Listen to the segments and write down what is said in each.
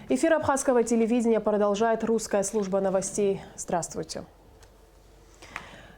Эфир абхазского телевидения продолжает русская служба новостей. Здравствуйте.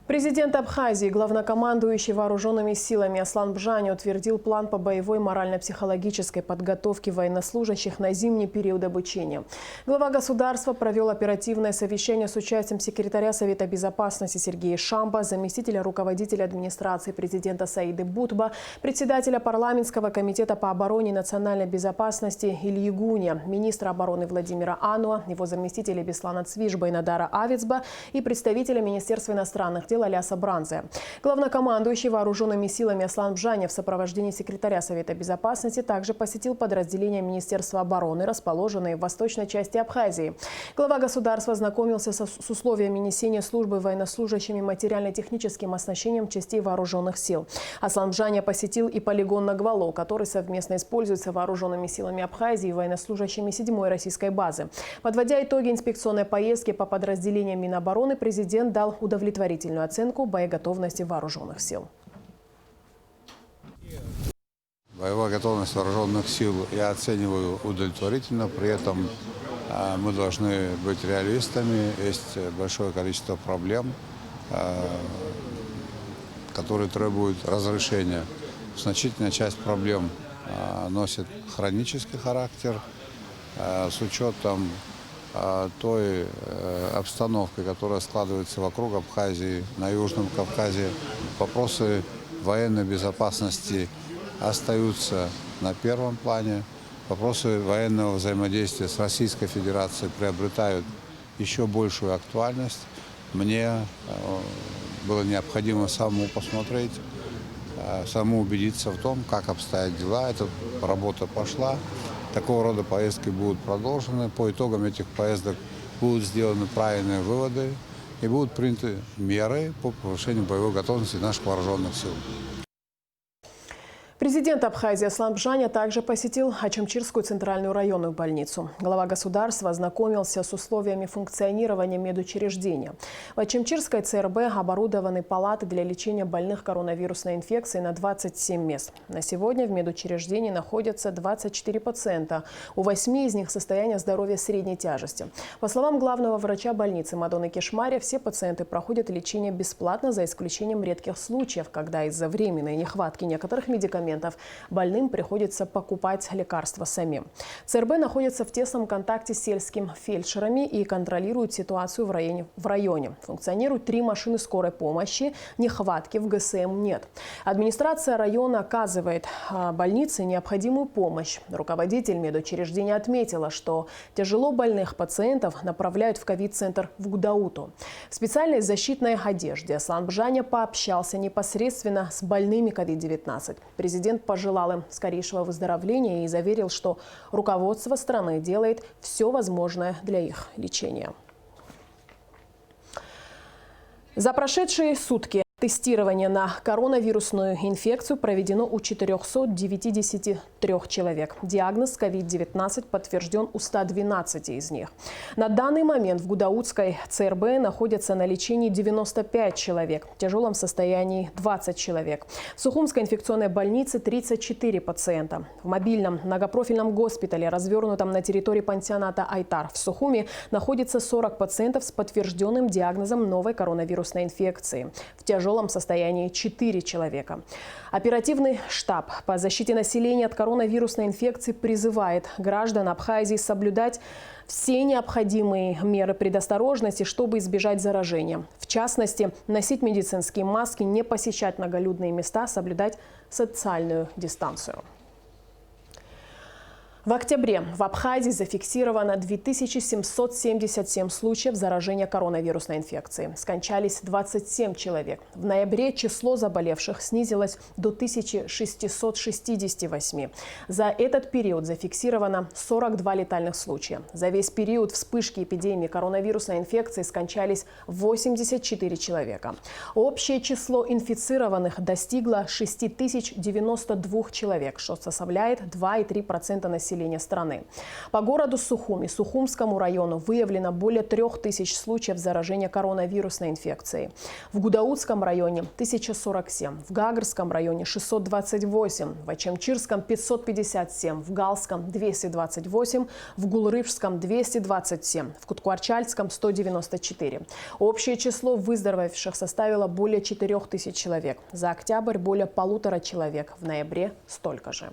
Президент Абхазии, главнокомандующий вооруженными силами Аслан Бжаня утвердил план по боевой морально-психологической подготовке военнослужащих на зимний период обучения. Глава государства провел оперативное совещание с участием секретаря Совета безопасности Сергея Шамба, заместителя руководителя администрации президента Саиды Бутба, председателя парламентского комитета по обороне и национальной безопасности Ильи Гуня, министра обороны Владимира Ануа, его заместителя Беслана Цвижба и Надара Авицба и представителя Министерства иностранных дел Аляса Бранзе. Главнокомандующий вооруженными силами Аслан Бжаня в сопровождении секретаря Совета безопасности также посетил подразделения Министерства обороны, расположенные в восточной части Абхазии. Глава государства ознакомился с условиями несения службы военнослужащими материально-техническим оснащением частей вооруженных сил. Аслан Бжаня посетил и полигон Нагвало, который совместно используется вооруженными силами Абхазии и военнослужащими 7-й российской базы. Подводя итоги инспекционной поездки по подразделениям Минобороны, президент дал удовлетворительную оценку боеготовности вооруженных сил. Боевая готовность вооруженных сил я оцениваю удовлетворительно, при этом мы должны быть реалистами. Есть большое количество проблем, которые требуют разрешения. Значительная часть проблем носит хронический характер с учетом той обстановки, которая складывается вокруг Абхазии, на Южном Кавказе. Вопросы военной безопасности остаются на первом плане. Вопросы военного взаимодействия с Российской Федерацией приобретают еще большую актуальность. Мне было необходимо самому посмотреть, самому убедиться в том, как обстоят дела. Эта работа пошла. Такого рода поездки будут продолжены. По итогам этих поездок будут сделаны правильные выводы и будут приняты меры по повышению боевой готовности наших вооруженных сил. Президент Абхазии Аслан Бжаня также посетил Ачамчирскую центральную районную больницу. Глава государства ознакомился с условиями функционирования медучреждения. В Ачамчирской ЦРБ оборудованы палаты для лечения больных коронавирусной инфекцией на 27 мест. На сегодня в медучреждении находятся 24 пациента. У 8 из них состояние здоровья средней тяжести. По словам главного врача больницы Мадоны Кешмаря, все пациенты проходят лечение бесплатно, за исключением редких случаев, когда из-за временной нехватки некоторых медикаментов больным приходится покупать лекарства самим. ЦРБ находится в тесном контакте с сельскими фельдшерами и контролирует ситуацию в районе. Функционируют 3 машины скорой помощи, нехватки в ГСМ нет. Администрация района оказывает больнице необходимую помощь. Руководитель медучреждения отметила, что тяжело больных пациентов направляют в ковид-центр в Гудауту. В специальной защитной одежде Аслан Бжаня пообщался непосредственно с больными ковид-19. Президент пожелал им скорейшего выздоровления и заверил, что руководство страны делает все возможное для их лечения. За прошедшие сутки тестирование на коронавирусную инфекцию проведено у 493 человек. Диагноз COVID-19 подтвержден у 112 из них. На данный момент в Гудаутской ЦРБ находятся на лечении 95 человек. В тяжелом состоянии 20 человек. В Сухумской инфекционной больнице 34 пациента. В мобильном многопрофильном госпитале, развернутом на территории пансионата Айтар в Сухуме, находится 40 пациентов с подтвержденным диагнозом новой коронавирусной инфекции. В тяжелом состоянии 4 человека. Оперативный штаб по защите населения от коронавирусной инфекции призывает граждан Абхазии соблюдать все необходимые меры предосторожности, чтобы избежать заражения. В частности, носить медицинские маски, не посещать многолюдные места, соблюдать социальную дистанцию. В октябре в Абхазии зафиксировано 2777 случаев заражения коронавирусной инфекцией. Скончались 27 человек. В ноябре число заболевших снизилось до 1668. За этот период зафиксировано 42 летальных случая. За весь период вспышки эпидемии коронавирусной инфекции скончались 84 человека. Общее число инфицированных достигло 6092 человек, что составляет 2,3% населения населения страны. По городу Сухум и Сухумскому району выявлено более 3000 случаев заражения коронавирусной инфекцией. В Гудаутском районе 1047, в Гагарском районе 628, в Ачамчирском 557, в Галском 228, в Гулрыжском 227, в Куткуарчальском 194. Общее число выздоровевших составило более 4000 человек. За октябрь более 1500 человек. В ноябре столько же.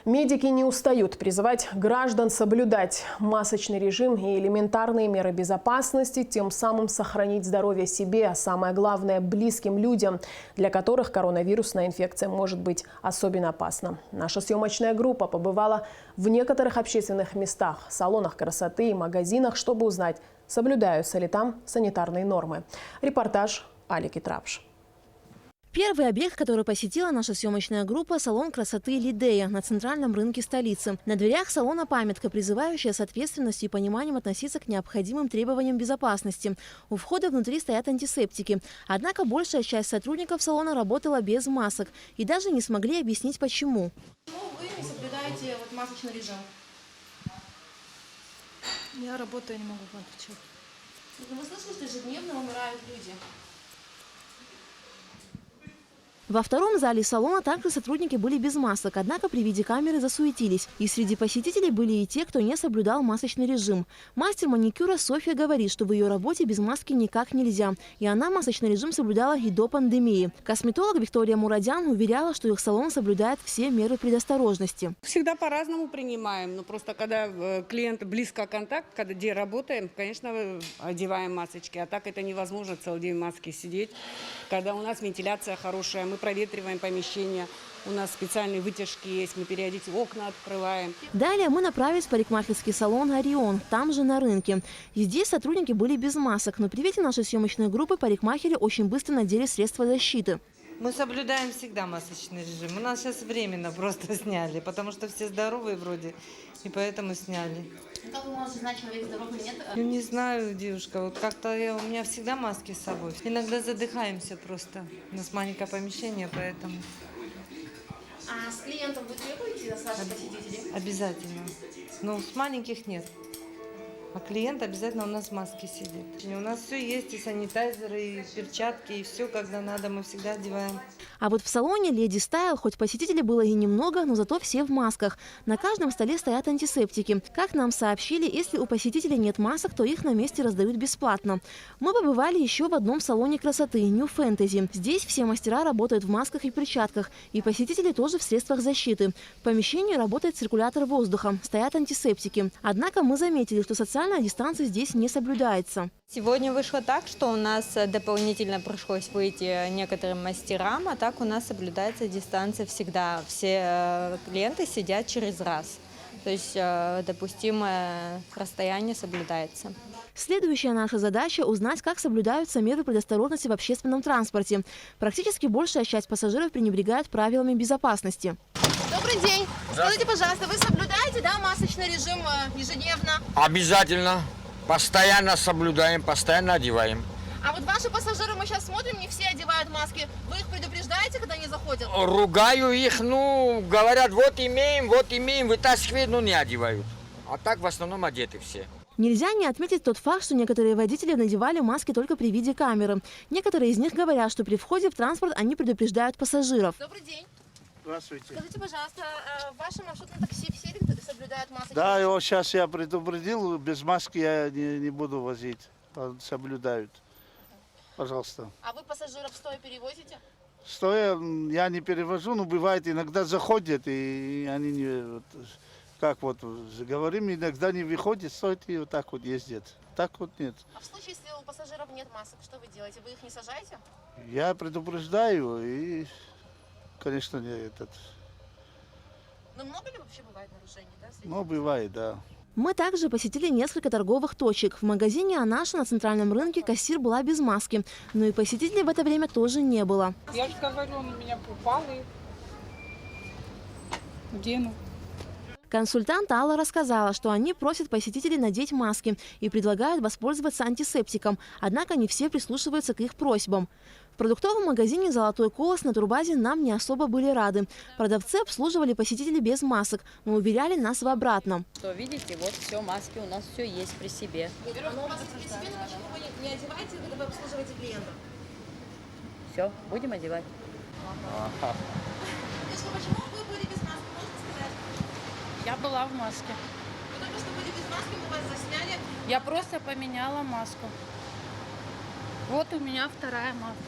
Медики не устают призывать граждан соблюдать масочный режим и элементарные меры безопасности, тем самым сохранить здоровье себе, а самое главное – близким людям, для которых коронавирусная инфекция может быть особенно опасна. Наша съемочная группа побывала в некоторых общественных местах, салонах красоты и магазинах, чтобы узнать, соблюдаются ли там санитарные нормы. Репортаж Алики Трапш. Первый объект, который посетила наша съемочная группа – салон красоты «Лидея» на центральном рынке столицы. На дверях салона памятка, призывающая с ответственностью и пониманием относиться к необходимым требованиям безопасности. У входа внутри стоят антисептики. Однако большая часть сотрудников салона работала без масок и даже не смогли объяснить, почему. Почему вы не соблюдаете масочный режим? Я работаю, не могу отвечать. Вы слышали, что ежедневно умирают люди? Во втором зале салона также сотрудники были без масок, однако при виде камеры засуетились. И среди посетителей были и те, кто не соблюдал масочный режим. Мастер маникюра Софья говорит, что в ее работе без маски никак нельзя. И она масочный режим соблюдала и до пандемии. Косметолог Виктория Мурадян уверяла, что их салон соблюдает все меры предосторожности. Всегда по-разному принимаем, но просто когда клиент близко контакт, где работаем, конечно, одеваем масочки. А так это невозможно целый день в маске сидеть. Когда у нас вентиляция хорошая, мы проветриваем помещение, у нас специальные вытяжки есть, мы периодически окна открываем. Далее мы направились в парикмахерский салон «Орион», там же на рынке. И здесь сотрудники были без масок, но при виде нашей съемочной группы парикмахеры очень быстро надели средства защиты. Мы соблюдаем всегда масочный режим. У нас сейчас временно просто сняли, потому что все здоровые вроде, и поэтому сняли. Как вы можете знать, человек здоровый или нет? Ну, не знаю, девушка, вот как-то у меня всегда маски с собой. Иногда задыхаемся просто. У нас маленькое помещение, поэтому... А с клиентом вы требуете с ваших посетителей? Обязательно. Но с маленьких нет. А клиент обязательно у нас в маске сидит. У нас все есть, и санитайзеры, и перчатки, и все, когда надо, мы всегда одеваем. А вот в салоне «Леди Стайл» хоть посетителей было и немного, но зато все в масках. На каждом столе стоят антисептики. Как нам сообщили, если у посетителей нет масок, то их на месте раздают бесплатно. Мы побывали еще в одном салоне красоты «New Fantasy». Здесь все мастера работают в масках и перчатках, и посетители тоже в средствах защиты. В помещении работает циркулятор воздуха, стоят антисептики. Однако мы заметили, что социальная дистанция здесь не соблюдается. Сегодня вышло так, что у нас дополнительно пришлось выйти некоторым мастерам, а так у нас соблюдается дистанция всегда. Все клиенты сидят через раз. То есть допустимое расстояние соблюдается. Следующая наша задача – узнать, как соблюдаются меры предосторожности в общественном транспорте. Практически большая часть пассажиров пренебрегает правилами безопасности. Добрый день. Скажите, пожалуйста, вы соблюдаете, да, масочный режим ежедневно? Обязательно. Постоянно соблюдаем, постоянно одеваем. А вот ваши пассажиры, мы сейчас смотрим, не все одевают маски. Вы их предупреждаете, когда они заходят? Ругаю их, говорят, вот имеем, вытаскивают, но не одевают. А так в основном одеты все. Нельзя не отметить тот факт, что некоторые водители надевали маски только при виде камеры. Некоторые из них говорят, что при входе в транспорт они предупреждают пассажиров. Добрый день. Здравствуйте. Скажите, пожалуйста, ваши маршрутные такси все соблюдают масочный Да, режим? его сейчас я предупредил, без маски я не буду возить. Соблюдают. Пожалуйста. А вы пассажиров стоя перевозите? Стоя я не перевожу, но бывает иногда заходят, и они не... Как вот говорим, иногда не выходят, стоят и вот так вот ездят. Так вот нет. А в случае, если у пассажиров нет масок, что вы делаете? Вы их не сажаете? Я предупреждаю и, конечно, не этот... Но много ли вообще бывает нарушений, да? Ну, бывает, да. Мы также посетили несколько торговых точек. В магазине «Анаша» на центральном рынке кассир была без маски. Но и посетителей в это время тоже не было. Я же говорю, он у меня упал и дену. Консультант Алла рассказала, что они просят посетителей надеть маски и предлагают воспользоваться антисептиком. Однако не все прислушиваются к их просьбам. В продуктовом магазине «Золотой колос» на турбазе нам не особо были рады. Продавцы обслуживали посетителей без масок, но уверяли нас в обратном. Что, видите, вот все, маски у нас все есть при себе. Не одевайте, когда вы обслуживаете клиентов. Все, будем одевать. Почему вы были без маски, можете сказать? Я была в маске. Вы только что были без маски, мы вас засняли. Я просто поменяла маску. Вот у меня вторая маска.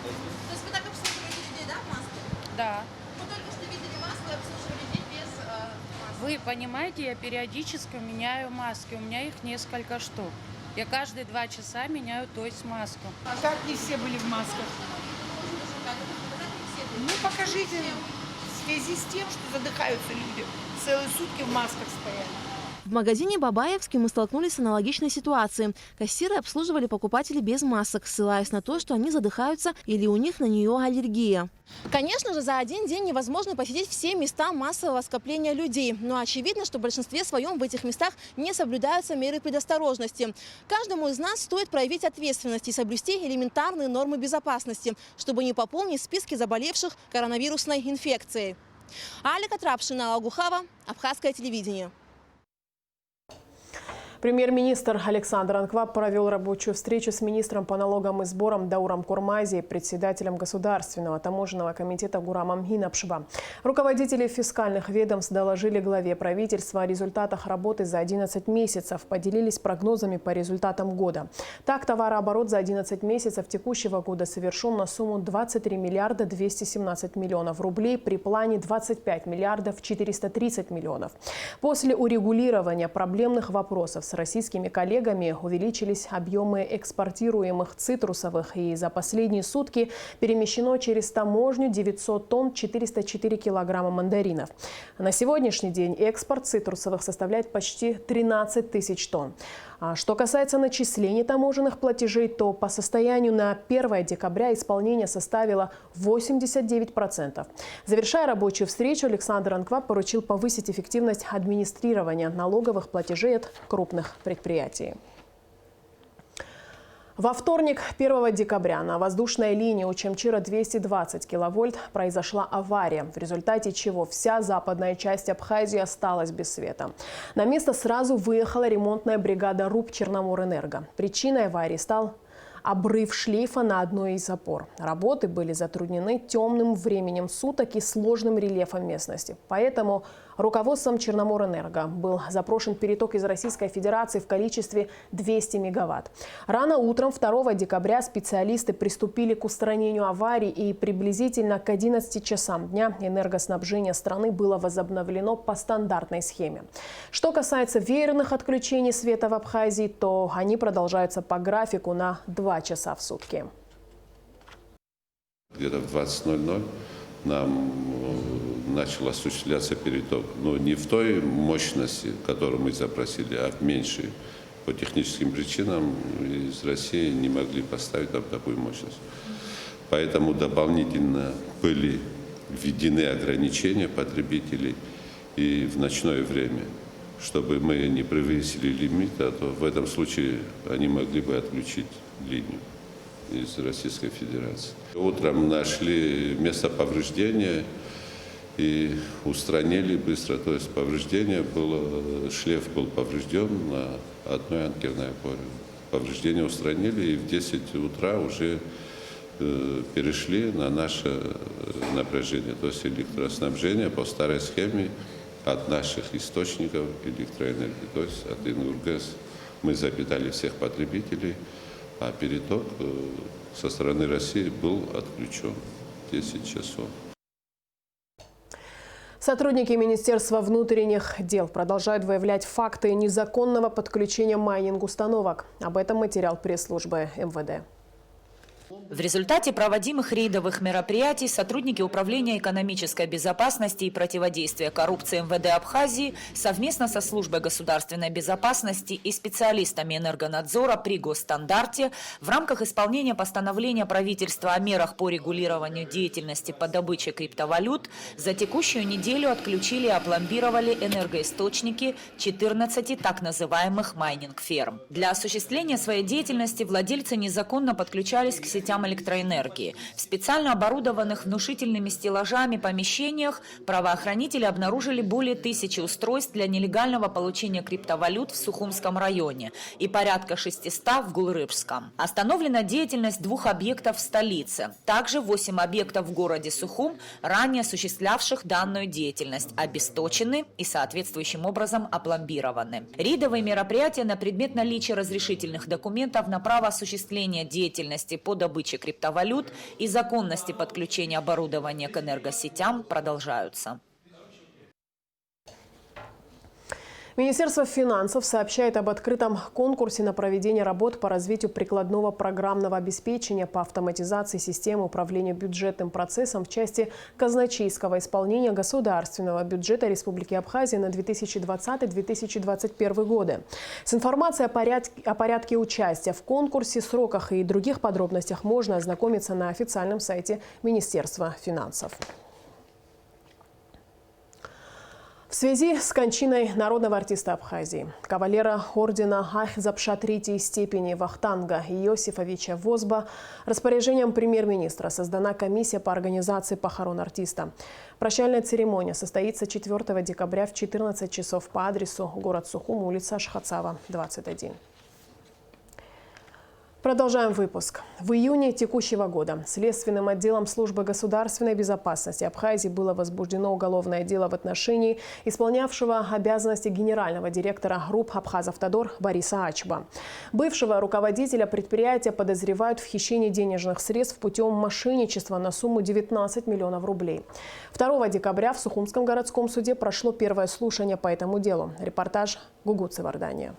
То есть вы так обслуживаете людей, да, в маске? Да. Мы только что видели вас, вы обслуживали людей без маски. Вы понимаете, я периодически меняю маски. У меня их несколько штук. Я каждые 2 часа меняю, то есть маску. А как не все были в масках? Ну, покажите в связи с тем, что задыхаются люди. Целые сутки в масках стояли. В магазине «Бабаевский» мы столкнулись с аналогичной ситуацией. Кассиры обслуживали покупателей без масок, ссылаясь на то, что они задыхаются или у них на нее аллергия. Конечно же, за один день невозможно посетить все места массового скопления людей. Но очевидно, что в большинстве своем в этих местах не соблюдаются меры предосторожности. Каждому из нас стоит проявить ответственность и соблюсти элементарные нормы безопасности, чтобы не пополнить списки заболевших коронавирусной инфекцией. Алика Трапшина, Алгухава, Абхазское телевидение. Премьер-министр Александр Анкваб провел рабочую встречу с министром по налогам и сборам Дауром Курмази и председателем Государственного таможенного комитета Гурамом Гинапшба. Руководители фискальных ведомств доложили главе правительства о результатах работы за 11 месяцев, поделились прогнозами по результатам года. Так, товарооборот за 11 месяцев текущего года совершен на сумму 23 миллиарда 217 миллионов рублей при плане 25 миллиардов 430 миллионов. После урегулирования проблемных вопросов с российскими коллегами увеличились объемы экспортируемых цитрусовых, и за последние сутки перемещено через таможню 900 тонн 404 килограмма мандаринов. На сегодняшний день экспорт цитрусовых составляет почти 13 тысяч тонн. А что касается начисления таможенных платежей, то по состоянию на 1 декабря исполнение составило 89%. Завершая рабочую встречу, Александр Анкваб поручил повысить эффективность администрирования налоговых платежей от крупных предприятий. Во вторник, 1 декабря, на воздушной линии Учамчира 220 киловольт произошла авария, в результате чего вся западная часть Абхазии осталась без света. На место сразу выехала ремонтная бригада РУП «Черноморэнерго». Причиной аварии стал обрыв шлейфа на одной из опор. Работы были затруднены темным временем суток и сложным рельефом местности. Поэтому руководством Черноморэнерго был запрошен переток из Российской Федерации в количестве 200 мегаватт. Рано утром 2 декабря специалисты приступили к устранению аварии, и приблизительно к 11 часам дня энергоснабжение страны было возобновлено по стандартной схеме. Что касается веерных отключений света в Абхазии, то они продолжаются по графику на 2 часа в сутки. Где-то в 20:00 нам начал осуществляться переток, но не в той мощности, которую мы запросили, а в меньшей. По техническим причинам из России не могли поставить там такую мощность. Поэтому дополнительно были введены ограничения потребителей и в ночное время, чтобы мы не превысили лимит, а то в этом случае они могли бы отключить линию из Российской Федерации. Утром нашли место повреждения и устранили быстро. То есть повреждение было, шлейф был поврежден на одной анкерной опоре. Повреждение устранили, и в 10 утра уже перешли на наше напряжение. То есть электроснабжение по старой схеме от наших источников электроэнергии, то есть от Энергогэс. Мы запитали всех потребителей, а переток со стороны России был отключен 10 часов. Сотрудники Министерства внутренних дел продолжают выявлять факты незаконного подключения майнинг-установок. Об этом материал пресс-службы МВД. В результате проводимых рейдовых мероприятий сотрудники Управления экономической безопасности и противодействия коррупции МВД Абхазии совместно со Службой государственной безопасности и специалистами энергонадзора при госстандарте в рамках исполнения постановления правительства о мерах по регулированию деятельности по добыче криптовалют за текущую неделю отключили и опломбировали энергоисточники 14 так называемых майнинг-ферм. Для осуществления своей деятельности владельцы незаконно подключались к сетям электроэнергии. В специально оборудованных внушительными стеллажами помещениях правоохранители обнаружили более 1000 устройств для нелегального получения криптовалют в Сухумском районе и порядка 600 в Гулрыбском. Остановлена деятельность 2 объектов в столице. Также 8 объектов в городе Сухум, ранее осуществлявших данную деятельность, обесточены и соответствующим образом опломбированы. Рейдовые мероприятия на предмет наличия разрешительных документов на право осуществления деятельности по добыче криптовалют и законности подключения оборудования к энергосетям продолжаются. Министерство финансов сообщает об открытом конкурсе на проведение работ по развитию прикладного программного обеспечения по автоматизации системы управления бюджетным процессом в части казначейского исполнения государственного бюджета Республики Абхазия на 2020-2021 годы. С информацией о порядке участия в конкурсе, сроках и других подробностях можно ознакомиться на официальном сайте Министерства финансов. В связи с кончиной народного артиста Абхазии, кавалера ордена Ахзапша третьей степени Вахтанга Иосифовича Возба, распоряжением премьер-министра создана комиссия по организации похорон артиста. Прощальная церемония состоится 4 декабря в 14 часов по адресу город Сухум, улица Шхацава, 21. Продолжаем выпуск. В июне текущего года Следственным отделом Службы государственной безопасности Абхазии было возбуждено уголовное дело в отношении исполнявшего обязанности генерального директора групп «Абхазавтодор» Бориса Ачба. Бывшего руководителя предприятия подозревают в хищении денежных средств путем мошенничества на сумму 19 миллионов рублей. 2 декабря в Сухумском городском суде прошло первое слушание по этому делу. Репортаж Гугуцы Вардания.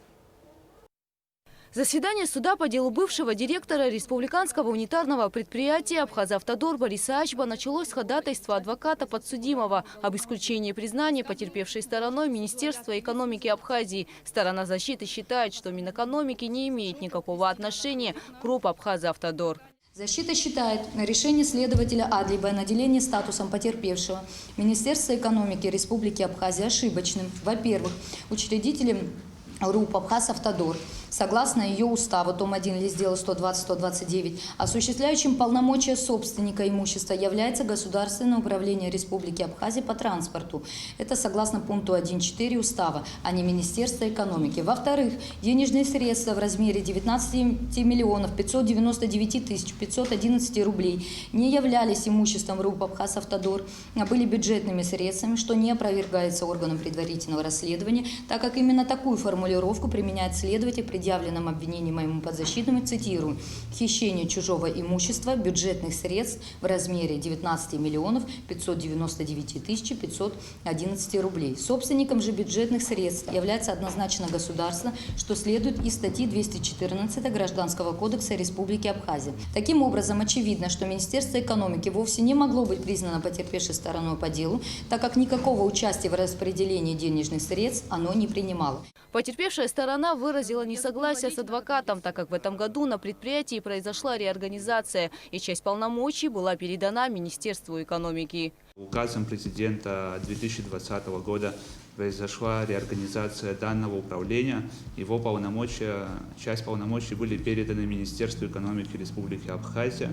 Заседание суда по делу бывшего директора республиканского унитарного предприятия «Абхазавтодор» Бориса Ачба началось с ходатайства адвоката подсудимого об исключении признания потерпевшей стороной Министерства экономики Абхазии. Сторона защиты считает, что Минэкономики не имеет никакого отношения к группе «Абхазавтодор». Защита считает решение следователя Адлиба о наделении статусом потерпевшего Министерства экономики Республики Абхазия ошибочным. Во-первых, учредителем РУП «Абхазавтодор», согласно ее уставу, том 1, лист 120-129, осуществляющим полномочия собственника имущества является Государственное управление Республики Абхазия по транспорту. Это согласно пункту 1.4 устава, а не Министерство экономики. Во-вторых, денежные средства в размере 19 миллионов 599 тысяч 511 рублей не являлись имуществом РУП «Абхазавтодор», а были бюджетными средствами, что не опровергается органом предварительного расследования, так как именно такую формулировку применяет следователь при предъявленном обвинении моему подзащитному, цитирую, «хищение чужого имущества, бюджетных средств в размере 19 миллионов 599 тысяч 511 рублей». Собственником же бюджетных средств является однозначно государство, что следует из статьи 214 Гражданского кодекса Республики Абхазия. Таким образом, очевидно, что Министерство экономики вовсе не могло быть признано потерпевшей стороной по делу, так как никакого участия в распределении денежных средств оно не принимало. Потерпевшая сторона выразила несогласие с адвокатом, так как в этом году на предприятии произошла реорганизация и часть полномочий была передана Министерству экономики. Указом президента 2020 года произошла реорганизация данного управления. Его полномочия, часть полномочий были переданы Министерству экономики Республики Абхазия.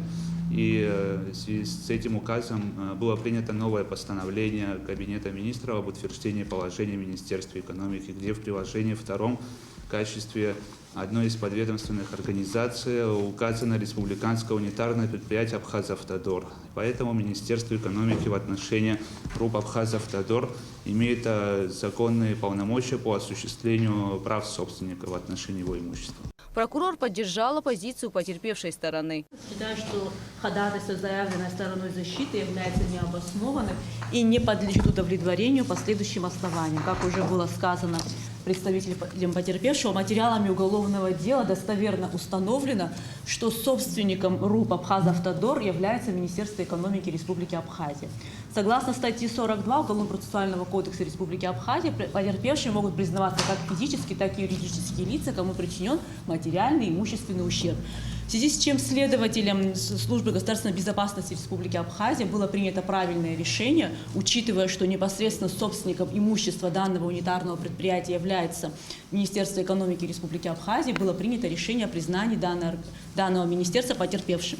И в связи с этим указом было принято новое постановление Кабинета министров об утверждении положения Министерства экономики, где в приложении 2 в качестве одной из подведомственных организаций указано республиканское унитарное предприятие «Абхазавтодор». Поэтому Министерство экономики в отношении группы «Абхазавтодор» имеет законные полномочия по осуществлению прав собственника в отношении его имущества. Прокурор поддержала позицию потерпевшей стороны. Считаю, что ходатайство, заявленное стороной защиты, является необоснованным и не подлежит удовлетворению по следующим основаниям. Как уже было сказано, представителем потерпевшего, материалами уголовного дела достоверно установлено, что собственником РУП «Абхазавтодор» является Министерство экономики Республики Абхазия. Согласно статье 42 Уголовно-процессуального кодекса Республики Абхазия, потерпевшие могут признаваться как физические, так и юридические лица, кому причинен материальный и имущественный ущерб. В связи с чем следователям Службы государственной безопасности Республики Абхазия было принято правильное решение, учитывая, что непосредственно собственником имущества данного унитарного предприятия является Министерство экономики Республики Абхазия, было принято решение о признании данного министерства потерпевшим.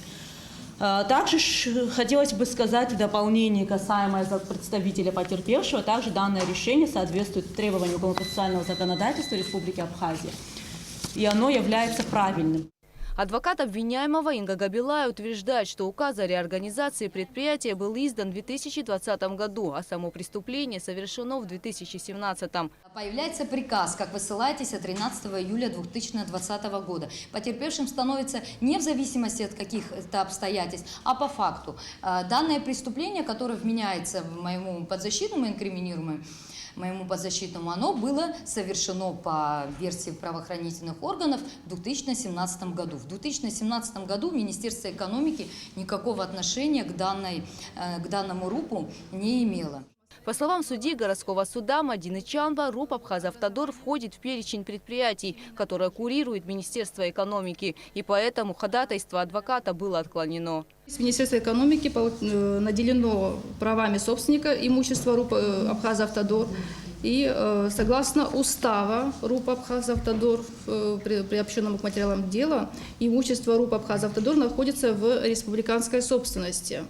Также хотелось бы сказать в дополнение касаемо представителя потерпевшего, также данное решение соответствует требованию уголовно-процессуального законодательства Республики Абхазия, и оно является правильным. Адвокат обвиняемого Инга Габилай утверждает, что указ о реорганизации предприятия был издан в 2020 году, а само преступление совершено в 2017. Появляется приказ, как вы ссылаетесь, от 13 июля 2020 года. Потерпевшим становится не в зависимости от каких-то обстоятельств, а по факту. Данное преступление, которое вменяется моему подзащитному, инкриминируемому, моему подзащитному, оно было совершено по версии правоохранительных органов в 2017 году. В 2017 году Министерство экономики никакого отношения к данному РУПу не имело. По словам судьи городского суда Мадины Чанба, РУП «Абхазавтодор» входит в перечень предприятий, которые курирует Министерство экономики, и поэтому ходатайство адвоката было отклонено. Министерство экономики наделено правами собственника имущества РУП «Абхазавтодор». И согласно устава РУП «Абхазавтодор», приобщенному к материалам дела, имущество РУП «Абхазавтодор» находится в республиканской собственности.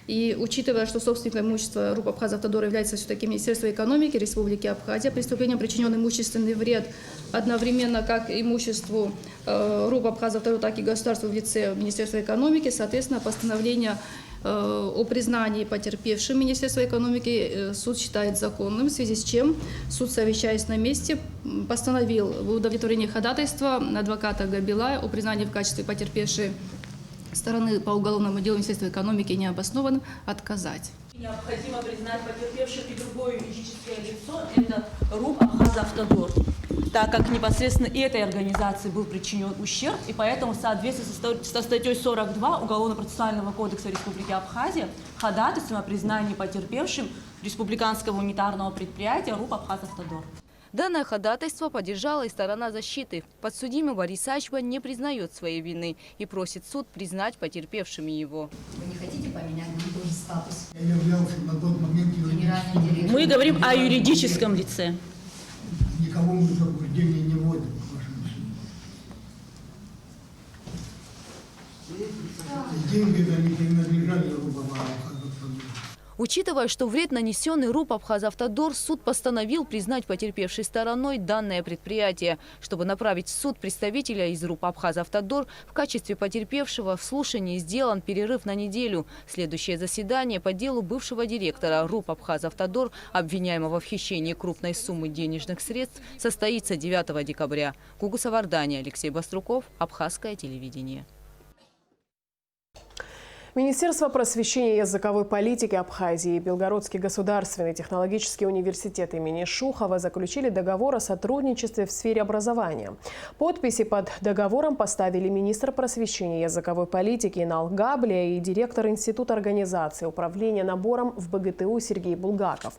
И учитывая, что собственником имущества РУП «Абхазавтодор» является все-таки Министерство экономики Республики Абхазия, преступлением причинен имущественный вред одновременно как имуществу РУП «Абхазавтодор», так и государству в лице Министерства экономики. Соответственно, постановление о признании потерпевшим Министерства экономики суд считает законным, в связи с чем суд, совещаясь на месте, постановил в удовлетворении ходатайства адвоката Габилая о признании в качестве потерпевшей стороны по уголовному делу Министерства экономики необоснованно отказать. Необходимо признать потерпевшим и другое юридическое лицо, это РУП «Абхазавтодор», так как непосредственно этой организации был причинен ущерб, и поэтому в соответствии со статьей 42 Уголовно-процессуального кодекса Республики Абхазия ходатайством о признании потерпевшим республиканского унитарного предприятия РУП «Абхазавтодор». Данное ходатайство поддержала и сторона защиты. Подсудимый Борис Ачба не признает своей вины и просит суд признать потерпевшими его. Вы не хотите поменять свой статус? Я являлся на тот момент юридическим. Мы говорим о юридическом лице. Никого мы в заблуждение не вводим в вашем суде. Деньги не принадлежали РУП «Абхазавтодор». Учитывая, что вред, нанесенный РУП «Абхазавтодор», суд постановил признать потерпевшей стороной данное предприятие, чтобы направить в суд представителя из РУП «Абхазавтодор». В качестве потерпевшего в слушании сделан перерыв на неделю. Следующее заседание по делу бывшего директора РУП «Абхазавтодор», обвиняемого в хищении крупной суммы денежных средств, состоится 9 декабря. Гугуса Вардания, Алексей Баструков, Абхазское телевидение. Министерство просвещения и языковой политики Абхазии и Белгородский государственный технологический университет имени Шухова заключили договор о сотрудничестве в сфере образования. Подписи под договором поставили министр просвещения и языковой политики Инал Габлия и директор Института организации управления набором в БГТУ Сергей Булгаков.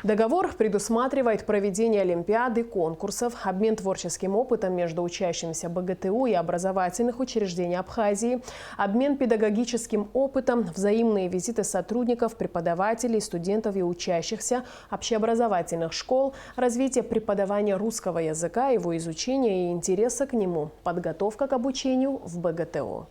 Договор предусматривает проведение олимпиады, конкурсов, обмен творческим опытом между учащимися БГТУ и образовательных учреждений Абхазии, обмен педагогическим опытом, взаимные визиты сотрудников, преподавателей, студентов и учащихся общеобразовательных школ, развитие преподавания русского языка, его изучения и интереса к нему, подготовка к обучению в БГТУ.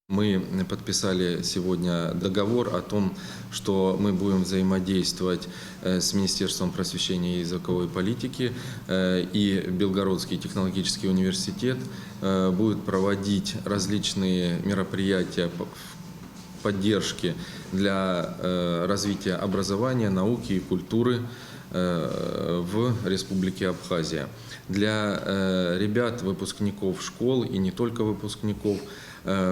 Мы подписали сегодня договор о том, что мы будем взаимодействовать с Министерством просвещения и языковой политики, и Белгородский технологический университет будет проводить различные мероприятия поддержки для развития образования, науки и культуры в Республике Абхазия. Для ребят, выпускников школ и не только выпускников,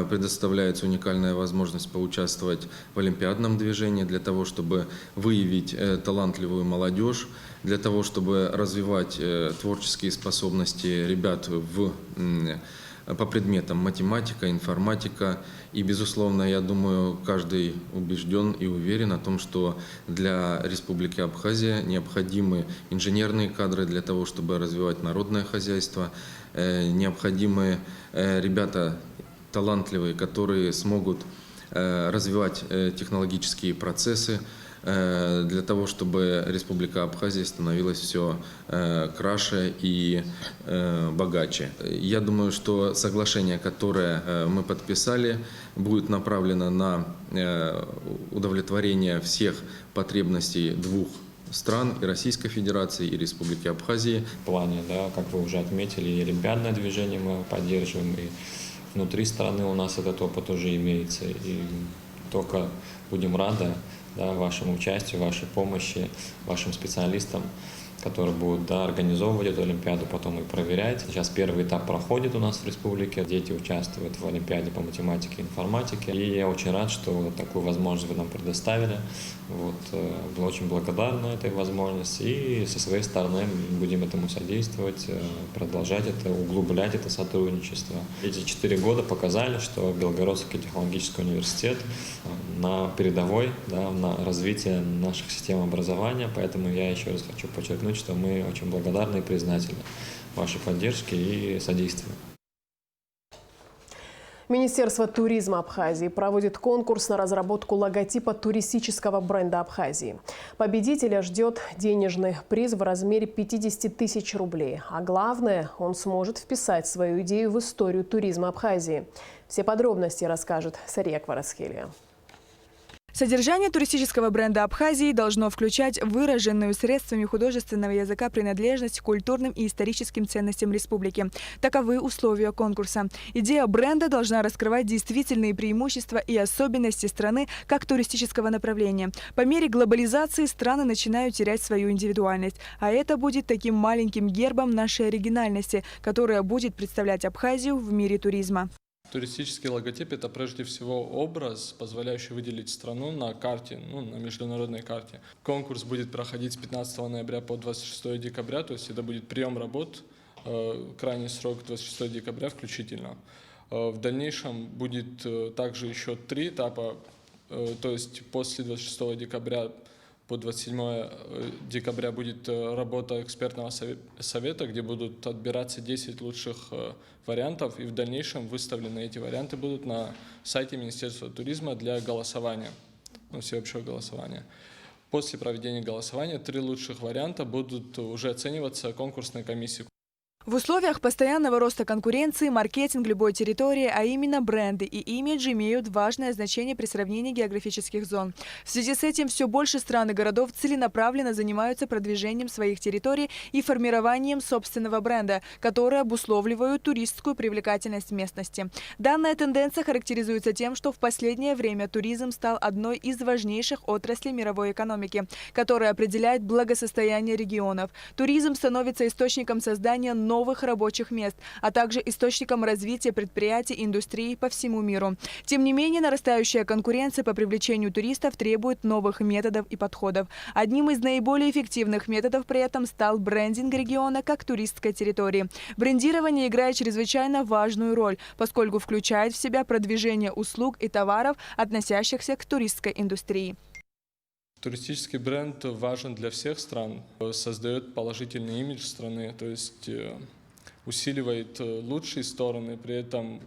предоставляется уникальная возможность поучаствовать в олимпиадном движении для того, чтобы выявить талантливую молодежь, для того, чтобы развивать творческие способности ребят по предметам математика, информатика. И, безусловно, я думаю, каждый убежден и уверен о том, что для Республики Абхазия необходимы инженерные кадры для того, чтобы развивать народное хозяйство, необходимы ребята талантливые, которые смогут развивать технологические процессы, для того, чтобы Республика Абхазия становилась все краше и богаче. Я думаю, что соглашение, которое мы подписали, будет направлено на удовлетворение всех потребностей двух стран, и Российской Федерации, и Республики Абхазии. В плане, да, как вы уже отметили, и олимпиадное движение мы поддерживаем, и внутри страны у нас этот опыт уже имеется. И только будем рады, да, вашему участию, вашей помощи, вашим специалистам, которые будут, да, организовывать эту олимпиаду, потом и проверять. Сейчас первый этап проходит у нас в республике. Дети участвуют в олимпиаде по математике и информатике. И я очень рад, что такую возможность вы нам предоставили. Был очень благодарен этой возможности. И со своей стороны будем этому содействовать, продолжать это, углублять это сотрудничество. Эти 4 года показали, что Белгородский технологический университет на передовой, да, на развитие наших систем образования. Поэтому я еще раз хочу подчеркнуть, что мы очень благодарны и признательны вашей поддержке и содействию. Министерство туризма Абхазии проводит конкурс на разработку логотипа туристического бренда Абхазии. Победителя ждет денежный приз в размере 50 тысяч рублей. А главное, он сможет вписать свою идею в историю туризма Абхазии. Все подробности расскажет Сария Кварасхелия. Содержание туристического бренда Абхазии должно включать выраженную средствами художественного языка принадлежность к культурным и историческим ценностям республики. Таковы условия конкурса. Идея бренда должна раскрывать действительные преимущества и особенности страны как туристического направления. По мере глобализации страны начинают терять свою индивидуальность. А это будет таким маленьким гербом нашей оригинальности, которая будет представлять Абхазию в мире туризма. Туристический логотип – это прежде всего образ, позволяющий выделить страну на карте, на международной карте. Конкурс будет проходить с 15 ноября по 26 декабря, то есть это будет прием работ, крайний срок 26 декабря включительно. В дальнейшем будет также еще 3 этапа, то есть после 26 декабря по 27 декабря будет работа экспертного совета, где будут отбираться 10 лучших вариантов, и в дальнейшем выставлены эти варианты будут на сайте Министерства туризма для голосования, всеобщего голосования. После проведения голосования 3 лучших варианта будут уже оцениваться конкурсной комиссией. В условиях постоянного роста конкуренции маркетинг любой территории, а именно бренды и имидж, имеют важное значение при сравнении географических зон. В связи с этим все больше стран и городов целенаправленно занимаются продвижением своих территорий и формированием собственного бренда, которые обусловливают туристскую привлекательность местности. Данная тенденция характеризуется тем, что в последнее время туризм стал одной из важнейших отраслей мировой экономики, которая определяет благосостояние регионов. Туризм становится источником создания новых рабочих мест, а также источником развития предприятий и индустрии по всему миру. Тем не менее, нарастающая конкуренция по привлечению туристов требует новых методов и подходов. Одним из наиболее эффективных методов при этом стал брендинг региона как туристской территории. Брендирование играет чрезвычайно важную роль, поскольку включает в себя продвижение услуг и товаров, относящихся к туристской индустрии. Туристический бренд важен для всех стран, создает положительный имидж страны, то есть усиливает лучшие стороны, при этом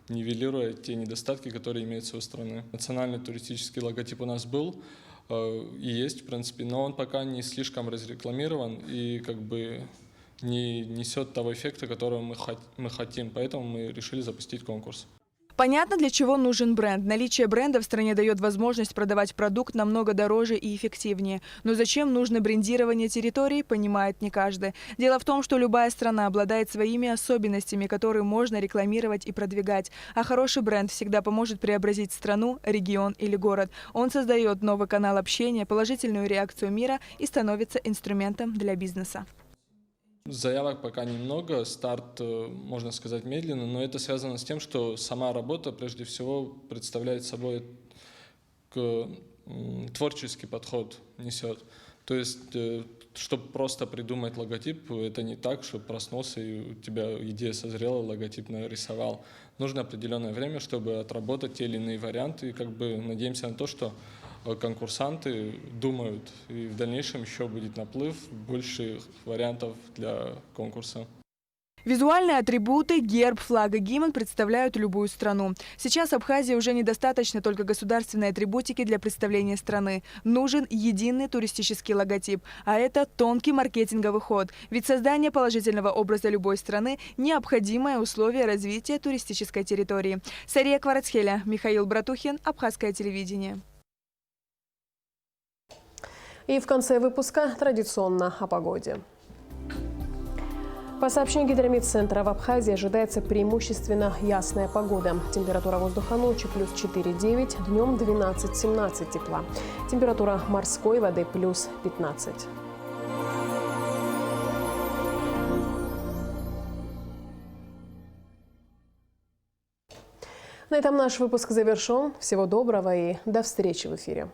нивелируя те недостатки, которые имеются у страны. Национальный туристический логотип у нас был и есть, в принципе, но он пока не слишком разрекламирован и не несет того эффекта, которого мы хотим, поэтому мы решили запустить конкурс. Понятно, для чего нужен бренд. Наличие бренда в стране дает возможность продавать продукт намного дороже и эффективнее. Но зачем нужно брендирование территорий, понимает не каждый. Дело в том, что любая страна обладает своими особенностями, которые можно рекламировать и продвигать. А хороший бренд всегда поможет преобразить страну, регион или город. Он создает новый канал общения, положительную реакцию мира и становится инструментом для бизнеса. Заявок пока немного, старт, можно сказать, медленно, но это связано с тем, что сама работа прежде всего представляет собой творческий подход несет. То есть, чтобы просто придумать логотип, это не так, что проснулся и у тебя идея созрела, логотип нарисовал. Нужно определенное время, чтобы отработать те или иные варианты, и как бы надеемся на то, что конкурсанты думают, и в дальнейшем еще будет наплыв больших вариантов для конкурса. Визуальные атрибуты, герб, флаг и гимн представляют любую страну. Сейчас Абхазии уже недостаточно только государственной атрибутики для представления страны. Нужен единый туристический логотип. А это тонкий маркетинговый ход. Ведь создание положительного образа любой страны – необходимое условие развития туристической территории. Сария Кварацхеля, Михаил Братухин, Абхазское телевидение. И в конце выпуска традиционно о погоде. По сообщению Гидромедцентра, в Абхазии ожидается преимущественно ясная погода. Температура воздуха ночью плюс 4,9, днем 12-17 тепла. Температура морской воды плюс 15. На этом наш выпуск завершен. Всего доброго и до встречи в эфире.